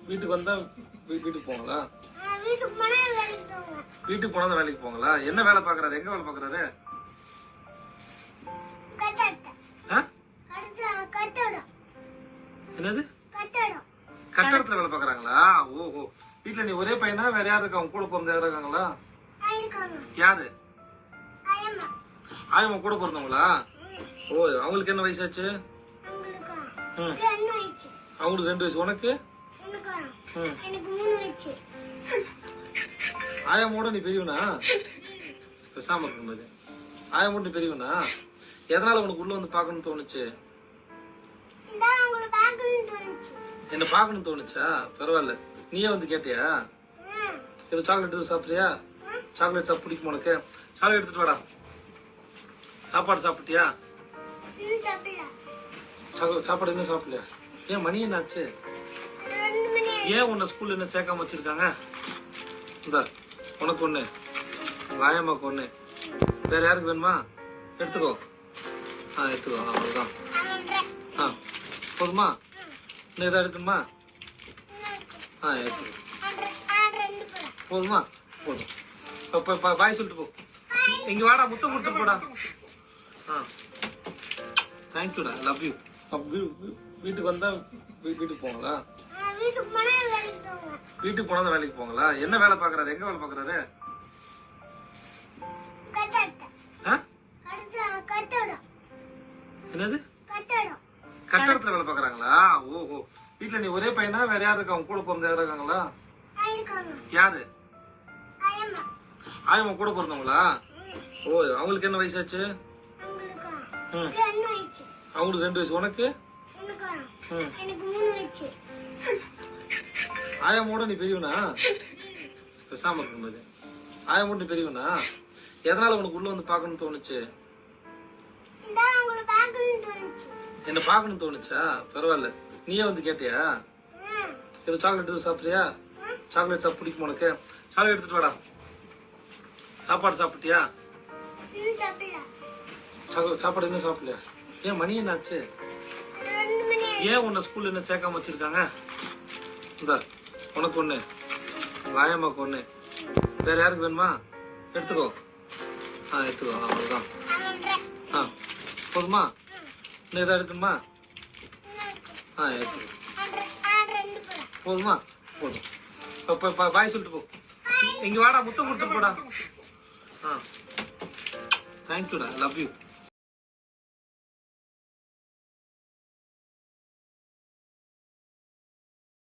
வீட்டுக்கு வந்தா வீட்டுக்கு போங்களா? வீட்டுக்கு போனா வேலைக்கு போவேன். வீட்டுக்கு போனா தான் வேலைக்கு போங்களா? என்ன வேலை பாக்குறாரு? எங்க வேலை பாக்குறாரு? என்னது? கட்டடத்துல வேலை பாக்குறாங்களா? ஓஹோ. வீட்டுல நீ ஒரே பையனா? வேற யாரு இருக்கா? அவங்க கூட பிறந்த யாரும் இருக்காங்களா? யாரு? ஆயம்மா கூட பிறந்தவங்களா? ஓ, அவங்களுக்கு என்ன வயசாச்சு? அவங்களுக்கு 2 வயசு. உனக்கு? ஆயம்மோட நீ பெரியவனா? பேசாம இருக்கும்போது ஆயம்மோட நீ பெரியவனா? எதனால உனக்கு உள்ள வந்து பாக்கணும்னு தோணுச்சு? என்ன பாக்கணும்னு தோணுச்சா? பரவாயில்ல. நீயே வந்து கேட்டியா? இது சாக்லேட் சாப்பிடுறியா? சாக்லேட் சாப்பிட பிடிக்கும் உனக்கு? சாக்லேட் எடுத்துட்டு வாடா. சாப்பாடு சாப்பிட்டியா? சாப்பாடு இன்னும் சாப்பிடலையா? ஏன் மணி என்னாச்சு? ஏன் உன்னை ஸ்கூல்ல என்ன சேர்க்காம வச்சிருக்காங்க? இந்த உனக்கு ஒண்ணு, உங்க ஆயம்மாக்கு ஒண்ணு, வேற யாருக்கு வேணுமா? எடுத்துக்கோ. எடுத்துக்கோ. அவ்வளவுதான். போதுமா? இன்னும் ஏதாவது எடுக்கணுமா? எடுத்துக்கோ. போதுமா? போதும். பாய் சொல்லிட்டு போ. இங்க வாடா, முத்தம் கொடுத்து போடா. தேங்க்யூடா, லவ் யூ. வீட்டுக்கு வந்தா வீட்டுக்கு போங்களா? வீட்டுக்கு போனா தான் வேலைக்கு போங்களா? என்ன வேலை பாக்குறாரு? எங்க வேலை பாக்குறாரு? என்னது? கட்டடத்துல வேலை பாக்குறாங்களா? ஓஹோ. வீட்டுல நீ ஒரே பையனா? வேற யாரு இருக்கா? அவங்க கூட பிறந்த யாரும் இருக்காங்களா? யாரு? ஆயம்மா கூட பிறந்தவங்களா? ஓ, அவங்களுக்கு என்ன வயசாச்சு? அவங்களுக்கு 2 வயசு. உனக்கு? ஆயம்மோட நீ பெரியவனா? பேசாம இருக்கும்போது ஆயம்மோட நீ பெரியவனா? எதனால உனக்கு உள்ள வந்து பாக்கணும்னு தோணுச்சு? என்ன பாக்கணும்னு தோணுச்சா? பரவாயில்ல. நீயே வந்து கேட்டியா? இது சாக்லேட் சாப்பிடுறியா? சாக்லேட் சாப்பிட பிடிக்கும் உனக்கு? சாக்லேட் எடுத்துட்டு வாடா. சாப்பாடு சாப்பிட்டியா? சாப்பாடு இன்னும் சாப்பிடலையா? ஏன் மணி என்னாச்சு? ஏன் உன்னை ஸ்கூல்ல என்ன சேர்க்காம வச்சிருக்காங்க? இந்த உனக்கு ஒண்ணு, உங்க ஆயம்மாக்கு ஒண்ணு, வேற யாருக்கு வேணுமா? எடுத்துக்கோ. எடுத்துக்கோ. அவ்வளவுதான். போதுமா? இன்னும் ஏதாவது எடுக்கணுமா? எடுத்துக்கோ. போதுமா? போதும். பாய் சொல்லிட்டு போ. இங்க வாடா, முத்தம் கொடுத்து போடா. தேங்க்யூடா, லவ் யூ.